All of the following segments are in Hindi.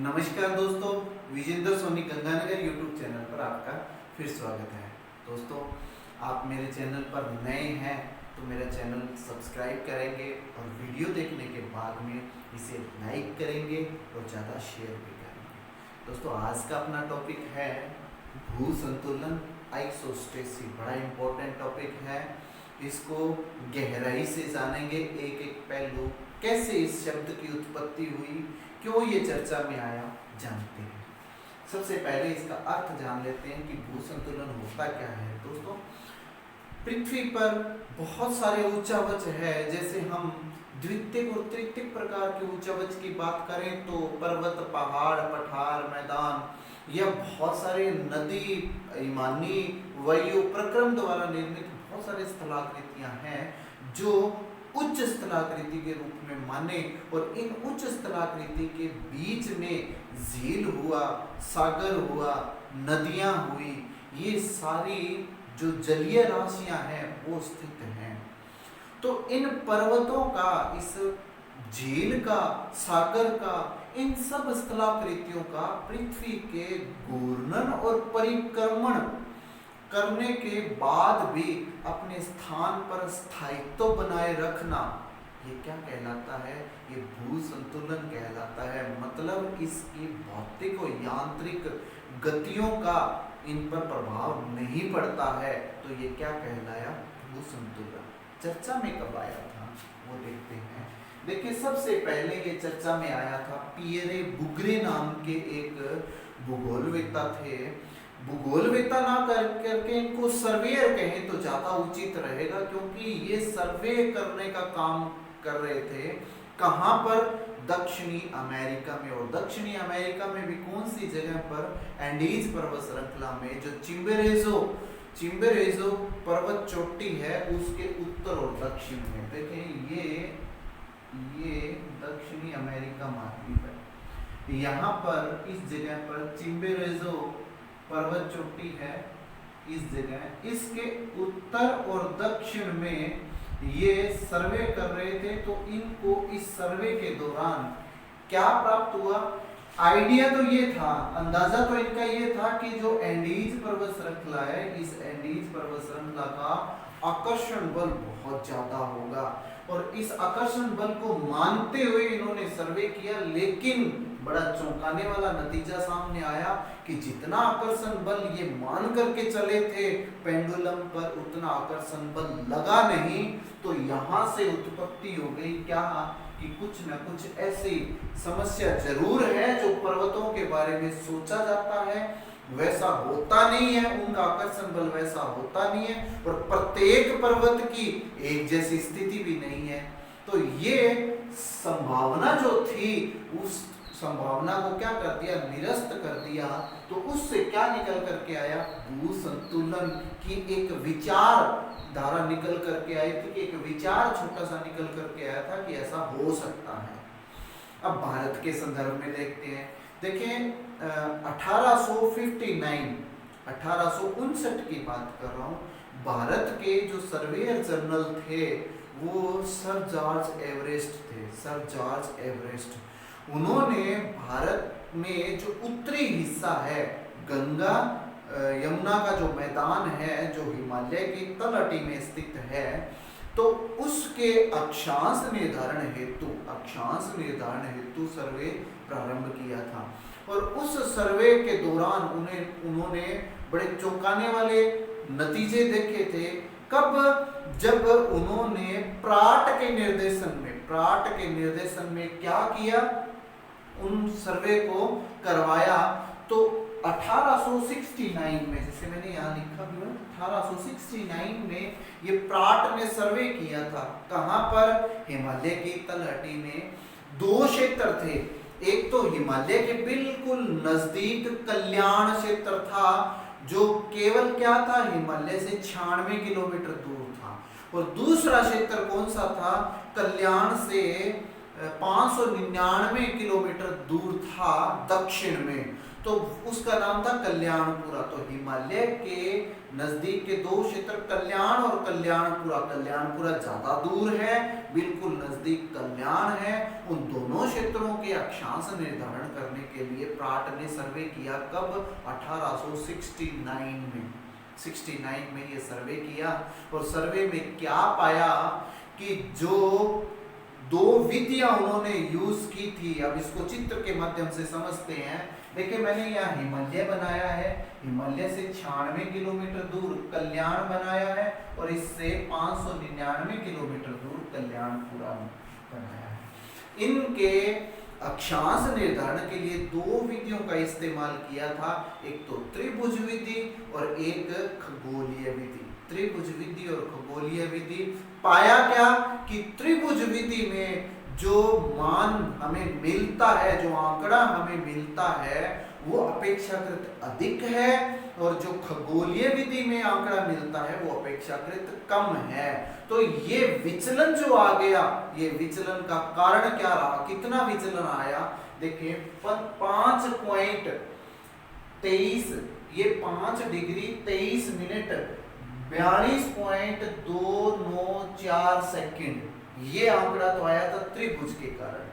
नमस्कार दोस्तों, विजेंद्र सोनी गंगानगर यूट्यूब चैनल पर आपका फिर स्वागत है। दोस्तों, आप मेरे चैनल पर नए हैं तो मेरा चैनल सब्सक्राइब करेंगे और वीडियो देखने के बाद में इसे लाइक करेंगे और ज़्यादा शेयर भी करेंगे। दोस्तों, आज का अपना टॉपिक है भू संतुलन, आइसोस्टेसी। बड़ा इम्पोर्टेंट टॉपिक है, इसको गहराई से जानेंगे, एक एक पहलू, कैसे इस शब्द की उत्पत्ति हुई, क्यों ये चर्चा में आया, जानते हैं। सबसे पहले इसका अर्थ जान लेते हैं कि भू संतुलन होता क्या है। दोस्तों, पृथ्वी पर बहुत सारे उच्चावच है। जैसे हम द्वितीयक और तृतीयक प्रकार के उच्चावच की बात करें तो पर्वत, पहाड़, पठार, मैदान या बहुत सारे नदी, हिमानी, वायु प्रक्रम द्वारा निर्मित बहुत सारे स्थलाकृतियां हैं जो उच्च स्थलाकृति के रूप में माने। और इन उच्च स्थलाकृति के बीच में झील हुआ, सागर हुआ, नदियां हुई, ये सारी जो जलीय राशियां हैं वो स्थित हैं। तो इन पर्वतों का, इस झील का, सागर का, इन सब स्थलाकृतियों का पृथ्वी के घूर्णन और परिक्रमण करने के बाद भी अपने स्थान पर स्थायित्व बनाए रखना, ये क्या कहलाता है? ये भू संतुलन कहलाता है। मतलब इसकी भौतिक और यांत्रिक गतियों का इन पर प्रभाव नहीं पड़ता है, तो ये क्या कहलाया? भू संतुलन। चर्चा में कब आया था वो देखते हैं। देखिए, सबसे पहले ये चर्चा में आया था पियरे बुगरे नाम के एक भूगोलवेत्ता थे। भूगोलवेत्ता ना करके इनको सर्वेयर कहें तो ज्यादा उचित रहेगा, क्योंकि ये सर्वे करने का काम कर रहे थे। कहां पर? दक्षिणी अमेरिका में। और दक्षिणी अमेरिका में भी कौन सी जगह पर? एंडीज पर्वत श्रृंखला में, जो चिम्बेरेजो पर्वत चोटी है उसके उत्तर और दक्षिण में। देखें, ये दक्षिणी अमेरिका महाद्वीप है। यहाँ पर इस जगह पर चिम्बेरेजो पर्वत चोटी है, इस जगह, इसके उत्तर और दक्षिण में ये सर्वे कर रहे थे। तो इनको इस सर्वे के दौरान क्या प्राप्त हुआ? आइडिया तो ये था, अंदाजा तो इनका ये था कि जो एंडीज पर्वत श्रृंखला है, इस एंडीज पर्वत श्रृंखला का आकर्षण बल बहुत ज्यादा होगा। और इस आकर्षण बल को मानते हुए इन्होंने सर्वे किया, लेकिन बड़ा चौंकाने वाला नतीजा सामने आया कि जितना आकर्षण बल ये मान करके चले थे पेंडुलम पर, उतना आकर्षण बल लगा नहीं। तो यहाँ से उत्पत्ति हो गई क्या कि कुछ न कुछ ऐसी समस्या जरूर है जो पर्वतों के बारे में सोचा जाता है, वैसा होता नहीं है, उनका आकर्षण बल वैसा होता नहीं है, और प्रत्येक पर्वत की एक जैसी स्थिति भी नहीं है। तो ये संभावना जो थी, उस संभावना को क्या कर दिया? निरस्त कर दिया। तो उससे क्या निकल करके आया? भू संतुलन की एक विचार धारा निकल करके आई थी, कि एक विचार छोटा सा निकल करके आया था कि ऐसा हो सकता है। अब भारत के संदर्भ में देखते हैं। देखें, 1859 की बात कर रहा हूँ। भारत के जो सर्वेयर जनरल थे वो सर जॉर्ज एवरेस्ट थे। सर जॉर्ज एवरेस्ट, उन्होंने भारत में जो उत्तरी हिस्सा है, गंगा यमुना का जो मैदान है, जो हिमालय की तलहटी में स्थित है, तो उसके अक्षांश निर्धारण हेतु सर्वे प्रारंभ किया था। और उस सर्वे के दौरान उन्होंने बड़े चौंकाने वाले नतीजे देखे थे। कब? जब उन्होंने प्राट के निर्देशन में क्या किया? उन सर्वे को करवाया। तो 1869 में, जैसे मैंने यहाँ लिखा भी है, 1869 में ये प्राट ने सर्वे किया था। कहां पर? हिमालय की तलहटी में। दो क्षेत्र थे, एक तो हिमालय के बिल्कुल नजदीक कल्याण क्षेत्र था, जो केवल क्या था? हिमालय से 96 किलोमीटर दूर था। और दूसरा क्षेत्र कौन सा था? कल्याण से 599 किलोमीटर दूर था दक्षिण में, तो उसका नाम था कल्याणपुरा। तो हिमालय के नजदीक के दो क्षेत्र कल्याण और कल्याणपुरा। कल्याणपुरा ज्यादा दूर है, बिल्कुल नजदीक कल्याण है। उन दोनों क्षेत्रों के अक्षांश निर्धारण करने के लिए प्राट ने सर्वे किया। कब? 1869 में। 69 में ये सर्वे किया और सर्वे में क्या पाया कि जो दो विधियां उन्होंने यूज की थी, अब इसको चित्र के माध्यम से समझते हैं। देखिए मैंने यहाँ हिमालय बनाया है, हिमालय से 96 किलोमीटर दूर कल्याण बनाया है और इससे 599 किलोमीटर दूर कल्याणपुरा बनाया है। इनके अक्षांश निर्धारण के लिए दो विधियों का इस्तेमाल किया था, एक तो त्रिभुज विधि और एक खगोलीय विधि। त्रिभुज विधि और खगोलीय विधि। पाया क्या कि त्रिभुज विधि में जो मान हमें मिलता है, जो आंकड़ा हमें मिलता है वो अपेक्षाकृत अधिक है और जो खगोलीय विधि में आंकड़ा मिलता है वो अपेक्षाकृत कम है। तो ये विचलन जो आ गया, ये विचलन का कारण क्या रहा, कितना विचलन आया? देखिए 5.23, ये 5 डिग्री 23 मिनट 42.294 सेकंड, ये आंकड़ा तो आया था त्रिभुज के कारण।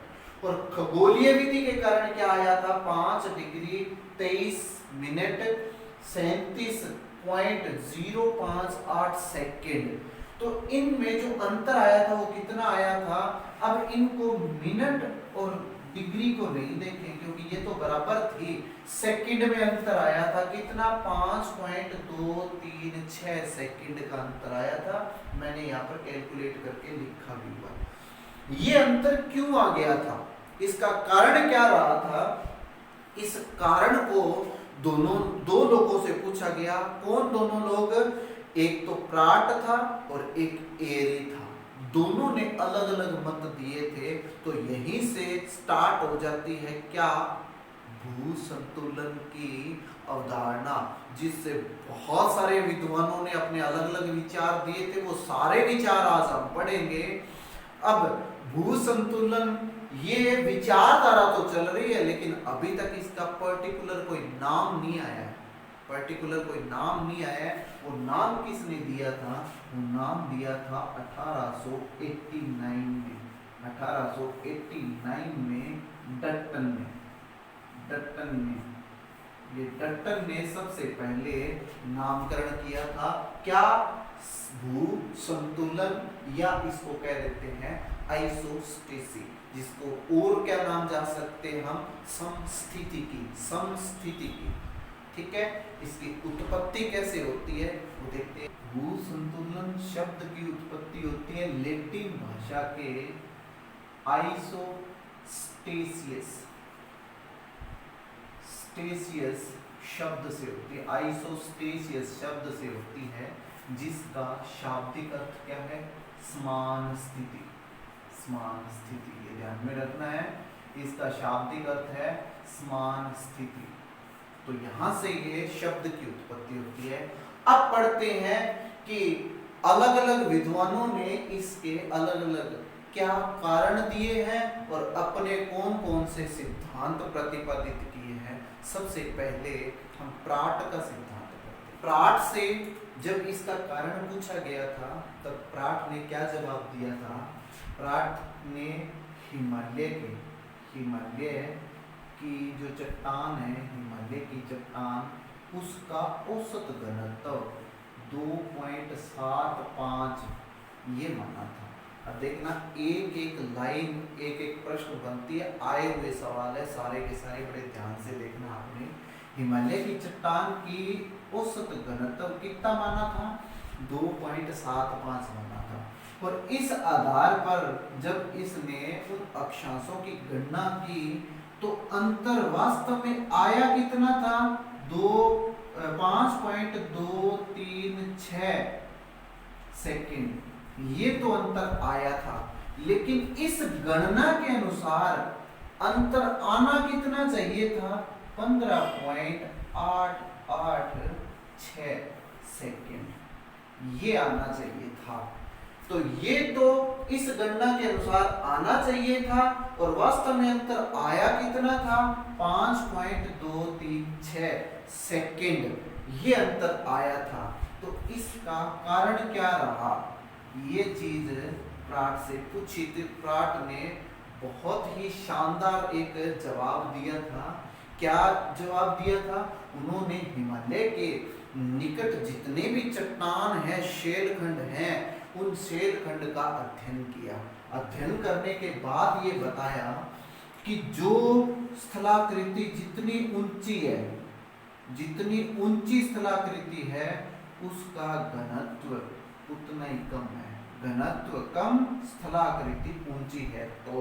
और खगोलीय विधि के कारण क्या आया था? 5 डिग्री 23 मिनट 37.058 सेकंड। तो इनमें जो अंतर आया था वो कितना आया था? अब इनको मिनट और डिग्री को नहीं देखें क्योंकि ये तो बराबर थी, सेकंड में अंतर आया था। कितना? 5.236 सेकंड का अंतर आया था। मैंने यहाँ पर कैलकुलेट करके लिखा भी हुआ। ये अंतर क्यों आ गया था, इसका कारण क्या रहा था? इस कारण को दो लोगों से पूछा गया। कौन दोनों लोग? एक तो प्राट था और एक एरी था। दोनों ने अलग अलग मत दिए थे। तो यहीं से स्टार्ट हो जाती है क्या? भू संतुलन की अवधारणा, जिससे बहुत सारे विद्वानों ने अपने अलग अलग विचार दिए थे। वो सारे विचार आज हम पढ़ेंगे। अब भू संतुलन ये विचारधारा तो चल रही है, लेकिन अभी तक इसका पर्टिकुलर कोई नाम नहीं आया है। पर्टिकुलर कोई नाम नहीं आया है। वो नाम किसने दिया था? वो नाम दिया था 1889 में। 1889 में डट्टन ने ये डट्टन ने सबसे पहले नामकरण किया था। क्या? भू संतुलन, या इसको कह देते हैं आइसोस्टेसी, जिसको और क्या नाम जा सकते हैं हम? समस्थितिकी। ठीक है, इसकी उत्पत्ति कैसे होती है वो देखते हैं। भू संतुलन शब्द की उत्पत्ति होती है लैटिन भाषा के आइसोस्टेसियस शब्द से होती है। आइसोस्टेसियस शब्द से होती है, जिसका शाब्दिक अर्थ क्या है? समान स्थिति। ये ध्यान में रखना है, इसका शाब्दिक अर्थ है समान स्थिति। तो यहां से ये शब्द की उत्पत्ति होती है। अब पढ़ते हैं कि अलग अलग विद्वानों ने इसके अलग अलग क्या कारण दिए हैं और अपने कौन कौन से सिद्धांत प्रतिपादित किए हैं। सबसे पहले हम प्राट का सिद्धांत पढ़ते हैं। प्राट से जब इसका कारण पूछा गया था तब प्राट ने क्या जवाब दिया था? प्राट ने हिमालय की जो चट्टान है, हिमालय की चट्टान, उसका औसत घनत्व 2.75 ये माना था। अब देखना, एक एक लाइन, एक एक प्रश्न बनती है, आए हुए सवाल है, सारे के सारे बड़े ध्यान से देखना आपने। हिमालय की चट्टान की औसत घनत्व कितना माना था? 2.75 माना था। और इस आधार पर जब इसने उन अक्षांशों की गणना की तो अंतर वास्तव में आया कितना था? 5.236 सेकंड, ये तो अंतर आया था। लेकिन इस गणना के अनुसार अंतर आना कितना चाहिए था? 15.886 सेकंड, ये आना चाहिए था। तो ये तो इस गणना के अनुसार आना चाहिए था और वास्तव में अंतर आया कितना था, 5.236 सेकेंड ये अंतर आया था। तो इसका कारण क्या रहा, ये चीज प्राट से पूछी थी। प्राट ने बहुत ही शानदार एक जवाब दिया था। क्या जवाब दिया था, उन्होंने हिमालय के निकट जितने भी चट्टान है, शेलखंड हैं, उन शेलखंड का अध्ययन किया। अध्ययन करने के बाद ये बताया कि जो स्थलाकृति जितनी ऊंची है, जितनी ऊंची स्थलाकृति है, उसका घनत्व उतना ही कम है। घनत्व कम, स्थलाकृति ऊंची है तो,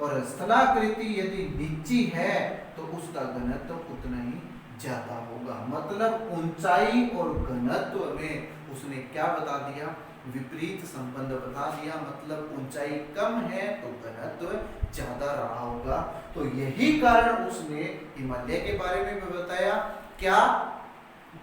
और स्थलाकृति यदि नीची है तो उसका घनत्व उतना ही ज्यादा होगा। मतलब ऊंचाई और घनत्व में उसने क्या बता दिया, विपरीत संबंध बता दिया। मतलब ऊंचाई कम है तो घनत्व ज्यादा रहा होगा। तो यही कारण उसने हिमालय के बारे में भी बताया, क्या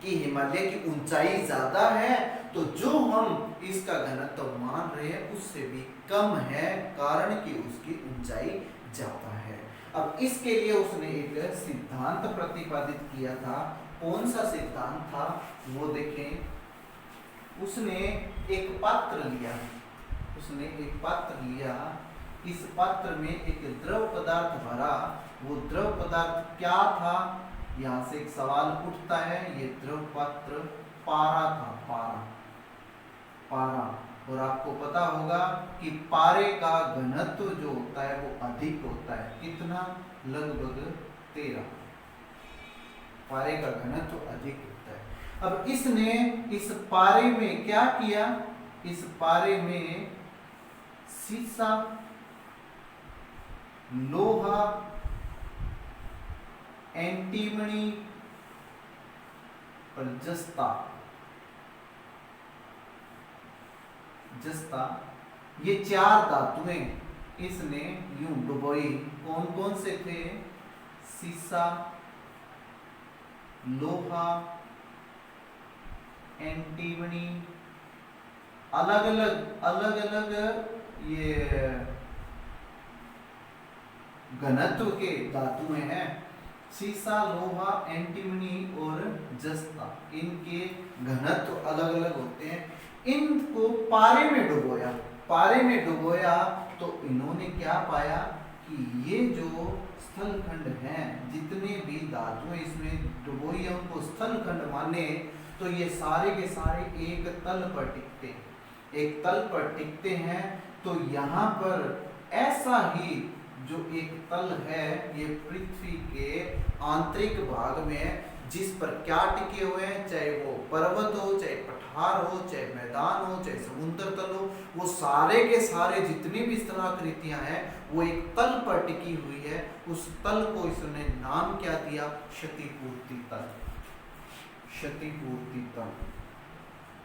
कि हिमालय की ऊंचाई ज्यादा है, तो जो हम इसका घनत्व मान रहे हैं उससे भी कम है, कारण कि उसकी ऊंचाई ज्यादा है। अब इसके लिए उसने एक सिद्धांत प्रतिपादित किया था। कौन सा सिद्धांत था वो देखें। उसने एक पात्र लिया, उसने एक पात्र लिया, इस पात्र में एक द्रव पदार्थ भरा। वो द्रव पदार्थ क्या था, यहाँ से एक सवाल उठता है। ये द्रव पात्र पारा था, पारा, पारा। और आपको पता होगा कि पारे का घनत्व जो होता है वो अधिक होता है। कितना, लगभग 13। पारे का घनत्व अधिक होता है। अब इसने इस पारे में क्या किया, इस पारे में सीसा, लोहा, एंटीमनी और जस्ता, जस्ता, ये 4 धातुएं इसने यूं डुबोई। कौन कौन से थे, सीसा, लोहा, एंटीमनी, अलग अलग ये घनत्व के धातुएं हैं। सीसा, लोहा, एंटीमनी और जस्ता, इनके घनत्व अलग अलग होते हैं। इनको पारे में डुबोया, पारे में डुबोया तो इन्होंने क्या पाया कि ये जो स्थलखंड हैं, जितने भी धातुएं इसमें डुबोई है उनको स्थलखंड माने, तो ये सारे के सारे एक तल पर टिकते हैं, एक तल पर टिकते हैं। तो यहाँ पर ऐसा ही जो एक तल है, ये पृथ्वी के आंतरिक भाग में, जिस पर क्या टिके हुए हैं, चाहे वो पर्वत हो, चाहे पठार हो, चाहे मैदान हो, चाहे समुद्र तल हो, वो सारे के सारे जितनी भी स्थलाकृतियां हैं वो एक तल पर टिकी हुई है। उस तल को इसने नाम क्या दिया, क्षतिपूर्ति तल। क्षतिपूर्ति तल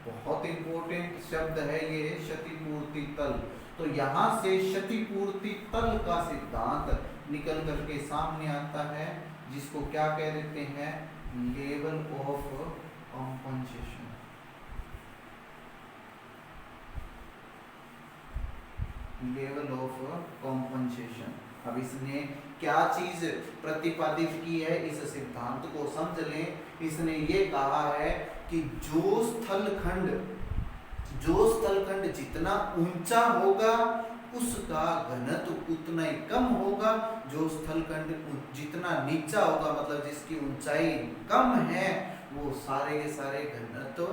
बहुत इंपॉर्टेंट शब्द है ये, क्षतिपूर्ति तल। तो यहाँ से क्षतिपूर्ति तल का सिद्धांत निकल करके सामने आता है, जिसको क्या कह देते हैं, level of compensation. Level of compensation. अब इसने क्या चीज प्रतिपादित की है, इस सिद्धांत को समझ लें। इसने ये कहा है कि जो स्थलखंड जितना ऊंचा होगा उसका घनत्व उतना ही कम होगा। जो स्थलखंड जितना नीचा होगा, मतलब जिसकी ऊंचाई कम है, वो सारे के सारे घनत्व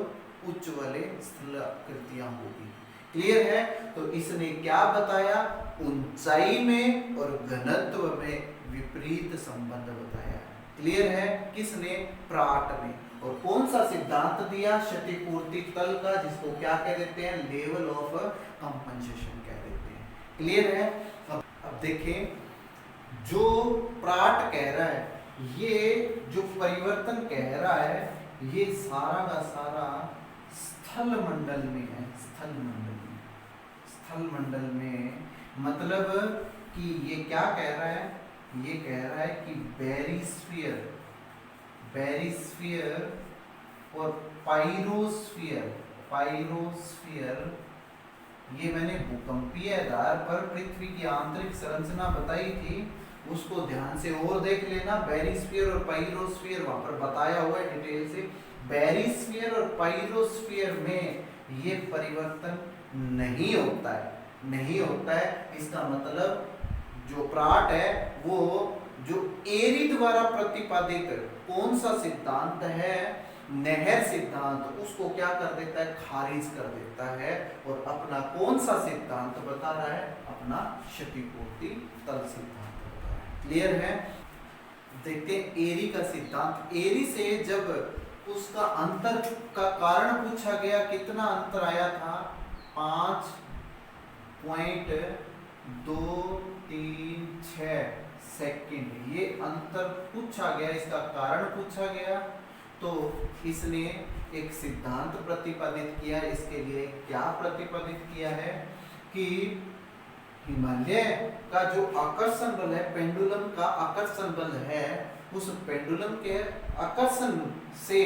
उच्च वाले स्थलाकृतियां होगी। क्लियर है। तो इसने क्या बताया, ऊंचाई में और घनत्व में विपरीत संबंध बताया। क्लियर है, किसने, प्राट ने। और कौन सा सिद्धांत दिया, क्षतिपूर्ति तल का, जिसको क्या कह देते हैं, लेवल ऑफ कंपनसेशन कह देते हैं। क्लियर है। अब देखें, जो प्राट कह रहा है, ये जो परिवर्तन कह रहा है, ये सारा का सारा स्थल मंडल में है। स्थल मंडल में, स्थल मंडल में मतलब कि ये क्या कह रहा है, ये कह रहा है कि बेरिस्फीयर, बेरिस्फीयर और पाइरोस्फीयर, पाइरोस्फीयर ये मैंने भूकंपीय आधार पर पृथ्वी की आंतरिक संरचना बताई थी, उसको ध्यान से और देख लेना। बैरिस्फीयर और पाइरोस्फीयर वहां पर बताया हुआ है डिटेल से। बैरिस्फीयर और पाइरोस्फीयर में ये परिवर्तन नहीं होता है, नहीं होता है। इसका मतलब जो प्राट है वो जो एरी द्वारा प्रतिपादित कौन सा सिद्धांत है, नहर सिद्धांत, उसको क्या कर देता है, खारिज कर देता है और अपना कौन सा सिद्धांत बता रहा है, अपना क्षतिपूर्ति तल सिद्धांत बता रहा है। क्लियर है? देखते हैं एरी का सिद्धांत। एरी से जब उसका अंतर का कारण पूछा गया, कितना अंतर आया था, 5.236 सेकंड, ये अंतर पूछा गया, इसका कारण पूछा गया। तो इसने एक सिद्धांत प्रतिपादित किया। इसके लिए क्या प्रतिपादित किया है कि हिमालय का जो आकर्षण बल है, पेंडुलम का आकर्षण बल है, उस पेंडुलम के आकर्षण से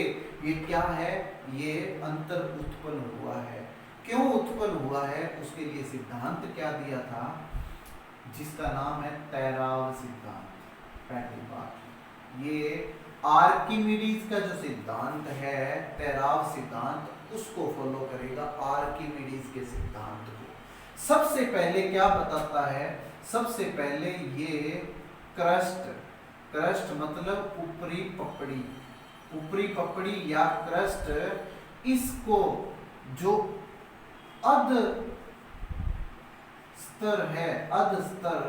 ये क्या है, ये अंतर उत्पन्न हुआ है। क्यों उत्पन्न हुआ है, उसके लिए सिद्धांत क्या दिया था, जिसका नाम है तैराव सिद्धांत। पहली बात ये आर्किमिडीज का जो सिद्धांत है, तैराव सिद्धांत, उसको फॉलो करेगा, आर्किमिडीज के सिद्धांत को। सबसे पहले क्या बताता है, सबसे पहले ये क्रस्ट, क्रस्ट मतलब ऊपरी पपड़ी, ऊपरी पपड़ी या क्रस्ट, इसको जो अध स्तर है, अध स्तर,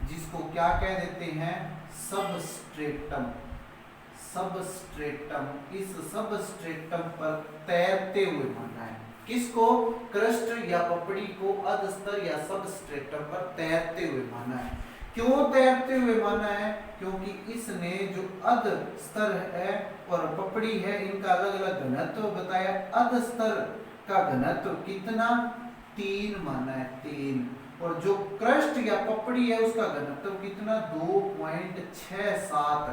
जिसको क्या कह देते हैं, सबस्ट्रेटम, सबस्ट्रेटम, इस सबस्ट्रेटम पर तैरते हुए माना है। किसको, क्रस्ट या पपड़ी को अध स्तर या सबस्ट्रेटम पर तैरते हुए माना है। क्यों तैरते हुए माना है, क्योंकि इसने जो अध स्तर है और पपड़ी है, इनका अलग अलग घनत्व बताया। अध स्तर का घनत्व कितना, 3 माना है, 3, और जो क्रस्ट या पपड़ी है उसका घनत्व कितना, 2.67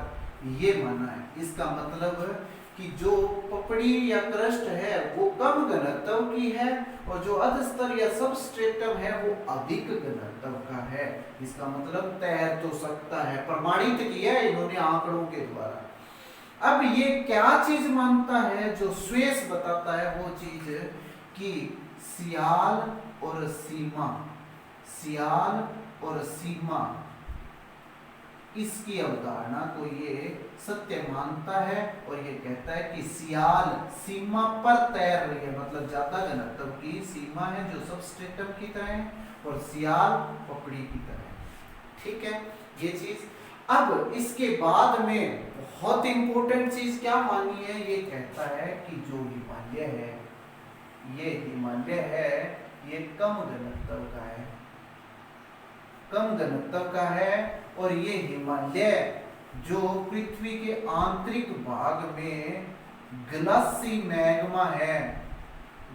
ये माना है। इसका मतलब कि जो पपड़ी या क्रस्ट है वो कम घनत्व की है और जो अधस्तर या सबस्ट्रेटम है वो अधिक घनत्व का है। इसका मतलब तैर तो सकता है, प्रमाणित किया है इन्होंने आंकड़ों के द्वारा। अब ये क्या चीज मानता है, जो स्वेस बताता है वो चीज कि सियाल और सीमा, सियाल और सीमा, इसकी अवधारणा को ये सत्य मानता है और ये कहता है कि सियाल सीमा पर तैर रही है, मतलब ज्यादा घनत्व की सीमा है जो सबस्ट्रेटम की तरह है और सियाल पपड़ी की तरह है। ठीक है, ये चीज। अब इसके बाद में बहुत इंपॉर्टेंट चीज क्या मानी है, ये कहता है कि जो हिमालय है, ये हिमालय है, ये कम घनत्व का है, कम घनत्व का है। और ये हिमालय जो पृथ्वी के आंतरिक भाग में ग्लासी मैग्मा है,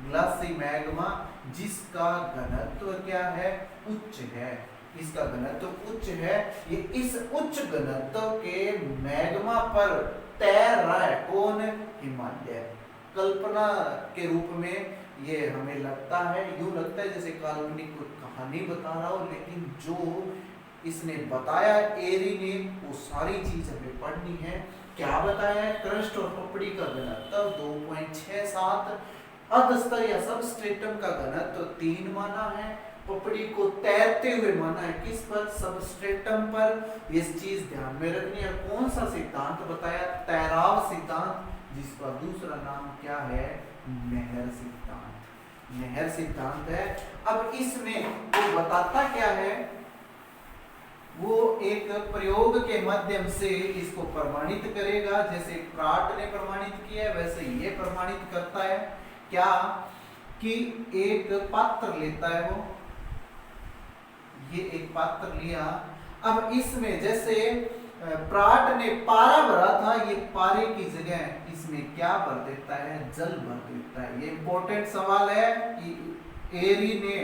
ग्लासी मैग्मा, जिसका घनत्व क्या है, उच्च है, इसका घनत्व उच्च है। ये इस उच्च घनत्व के मैग्मा पर तैर रहा है। कौन, हिमालय। कल्पना के रूप में ये हमें लगता है, यूं लगता है जैसे काल्पनिक कहानी बता रहा हो, लेकिन जो इसने बताया एरी ने, वो सारी चीज हमें पढ़नी है। क्या बताया है, क्रस्ट और पपड़ी का घनत्व 2.67, अधस्तर या सबस्ट्रेटम का घनत्व 3 माना है, पपड़ी को तैरते हुए माना है, किस पर, सबस्ट्रेटम पर। इस चीज ध्यान में रखनी है। कौन सा सिद्धांत बताया, तैराव सिद्धांत, जिसका दूसरा नाम क्या है, नहर सिद्धांत, नहर सिद्धांत है। अब इसमें वो बताता क्या है, वो एक प्रयोग के माध्यम से इसको प्रमाणित करेगा। जैसे प्राट ने प्रमाणित किया है वैसे ये प्रमाणित करता है। क्या, कि एक पात्र लेता है वो, ये एक पात्र लिया। अब इसमें जैसे प्राट ने पारा भरा था, ये पारे की जगह इसमें क्या भर देता है, जल भर देता है। ये इंपॉर्टेंट सवाल है कि एरी ने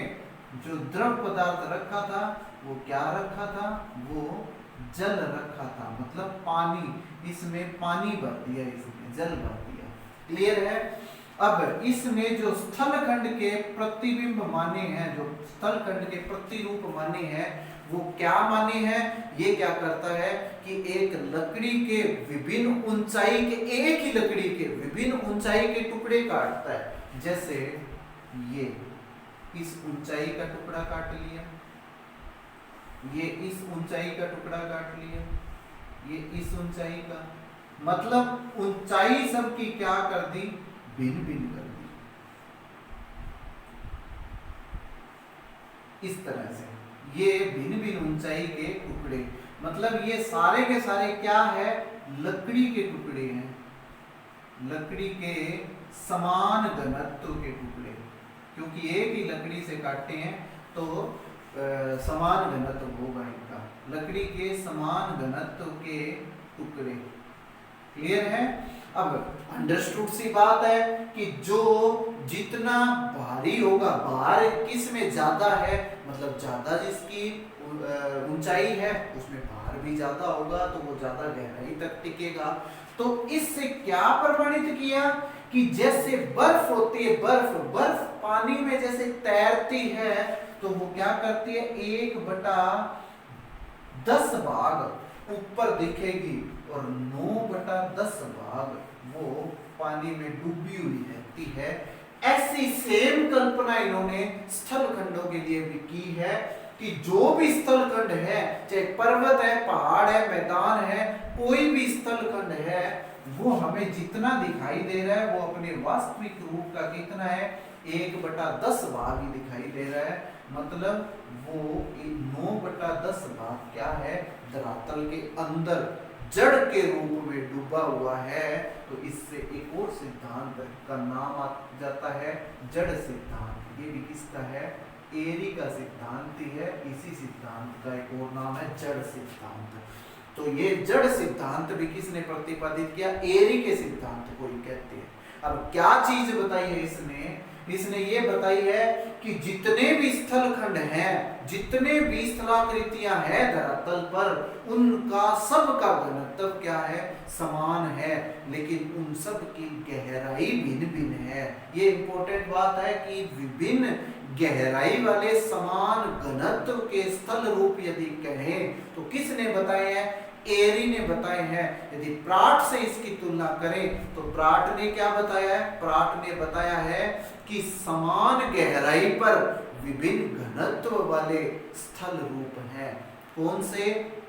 जो द्रव पदार्थ रखा था वो क्या रखा था, वो जल रखा था, मतलब पानी, इसमें पानी भर दिया, इसमें जल भर दिया। क्लियर है? अब इसमें जो स्थलखंड के प्रतिबिंब माने हैं, जो स्थलखंड के प्रतिरूप माने हैं, वो क्या माने हैं? ये क्या करता है कि एक लकड़ी के विभिन्न ऊंचाई के, एक ही लकड़ी के विभिन्न ऊंचाई के टुकड़े काटता है। जैसे ये इस ऊंचाई का टुकड़ा काट लिया, ये इस ऊंचाई का टुकड़ा काट लिया, ये इस ऊंचाई का, मतलब ऊंचाई सबकी क्या कर दी? भिन्न भिन्न कर दी। इस तरह से ये भिन्न भिन्न ऊंचाई के टुकड़े, मतलब ये सारे के सारे क्या है? लकड़ी के टुकड़े हैं, लकड़ी के समान घनत्व के टुकड़े, क्योंकि एक ही लकड़ी से काटे हैं तो समान घनत्व होगा इनका, लकड़ी के समान घनत्व के टुकड़े। क्लियर है? अब अंडरस्टूड सी बात है कि जो जितना भारी होगा, भार किस में ज्यादा है, मतलब ज्यादा जिसकी ऊंचाई है उसमें भार भी ज्यादा होगा, तो वो ज्यादा गहराई तक टिकेगा। तो इससे क्या प्रमाणित किया कि जैसे बर्फ होती है, बर्फ पानी में जैसे तैरती है, तो वो क्या करती है? 1/10 भाग ऊपर दिखेगी और 9/10 भाग वो पानी में डूबी हुई रहती है। ऐसी सेम कल्पना इन्होंने स्थलखंडों के लिए भी की है कि जो भी स्थलखंड है, चाहे पर्वत है, पहाड़ है, मैदान है, कोई भी स्थलखंड है, वो हमें जितना दिखाई दे रहा है वो अपने वास्तविक रूप का कितना है? 1/10 भाग ही दिखाई दे रहा है। मतलब वो 9/10 भाग क्या है? धरातल के अंदर जड़ के रूप में डूबा हुआ है। तो इससे एक और सिद्धांत का नाम आ जाता है जड़ सिद्धांत। ये भी किसका है? एरी का सिद्धांत ही है। इसी सिद्धांत का एक और नाम है जड़ सिद्धांत। तो ये जड़ सिद्धांत भी किसने प्रतिपादित किया? एरी के सिद्धांत को ही कहते हैं। अब क्या चीज बताई है इसने ये बताई है कि जितने भी स्थलखंड हैं, जितने भी स्थलाकृतियां हैं धरातल पर, उनका सबका घनत्व क्या है? समान है, लेकिन उन सब की गहराई भिन्न भिन्न है। ये इंपॉर्टेंट बात है कि विभिन्न गहराई वाले समान घनत्व के स्थल रूप यदि कहें तो किसने बताए हैं? एरी ने बताए हैं। यदि प्राट से इसकी तुलना करें तो प्राट ने क्या बताया है? प्राट ने बताया है कि समान गहराई पर विभिन्न घनत्व वाले स्थल रूप हैं। कौन से?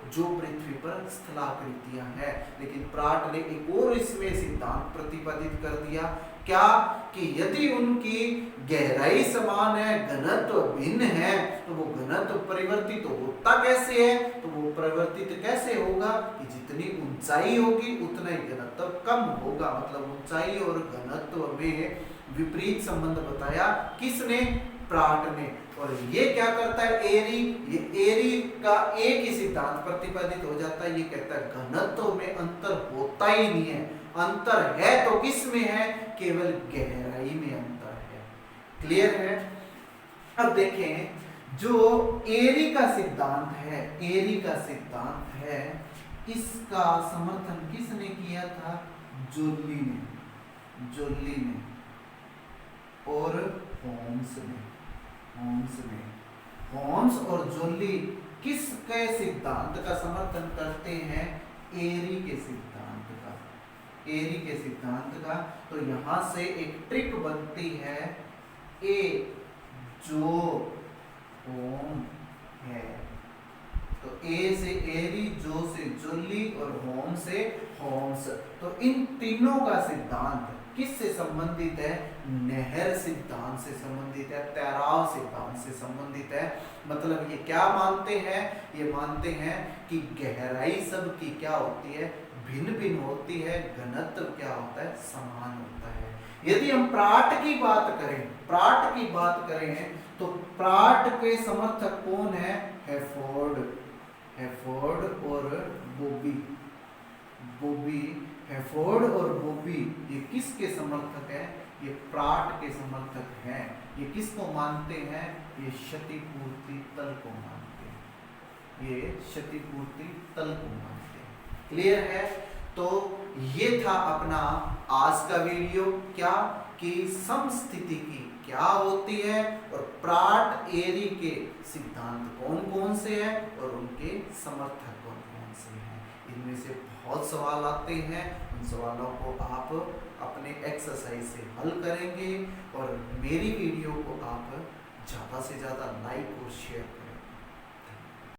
जो पृथ्वी पर स्थलाकृतियां हैं। लेकिन प्राट ने एक और इसमें सिद्धांत प्रतिपादित कर दिया, क्या? कि यदि उनकी गहराई समान है, घनत्व भिन्न है, तो वो घनत्व परिवर्तित होता कैसे है? तो वो परिवर्तित कैसे होगा कि जितनी ऊंचाई होगी उतना ही घनत्व कम होगा। मतलब ऊंचाई और घनत्व में विपरीत संबंध बताया किसने? प्राट ने। और ये क्या करता है एरी? ये एरी का एक ही सिद्धांत प्रतिपादित हो जाता है। ये कहता है घनत्व में अंतर होता ही नहीं है। अंतर है तो किस में है? केवल गहराई में अंतर है। क्लियर है? अब देखें जो एरी का सिद्धांत है, एरी का सिद्धांत है, इसका समर्थन किसने किया था? जोल्ली ने और होम्स और जोल्ली किसके सिद्धांत का समर्थन करते हैं? एरी के सिद्धांत का। एरी के सिद्धांत का। तो यहां से एक ट्रिक बनती है, ए जो होम है, तो ए से एरी, जो से जोल्ली और होम से होम्स। तो इन तीनों का सिद्धांत किससे संबंधित है? नहर सिद्धांत से संबंधित है, तैराव सिद्धांत से संबंधित है। मतलब ये क्या मानते हैं? ये मानते हैं कि गहराई सब की क्या होती है? भिन्न भिन्न होती है, घनत्व क्या होता है? समान होता है। यदि हम प्राट की बात करें तो प्राट के समर्थक कौन है? हेफोर्ड और बोबी। हेफोर्ड और बोबी ये किसके समर्थक है? ये प्राट के समर्थक हैं। ये किसको मानते हैं? ये क्षतिपूर्ति तल को मानते हैं। ये क्षतिपूर्ति तल को मानते हैं। क्लियर है? तो ये था अपना आज का वीडियो। क्या? की समस्थितिकी क्या होती है और प्राट एरी के सिद्धांत कौन कौन से हैं और उनके समर्थक कौन कौन से हैं। इनमें से बहुत सवाल आते हैं, उन सवालों को आप अपने एक्सरसाइज से हल करेंगे और मेरी वीडियो को आप ज़्यादा से ज़्यादा लाइक और शेयर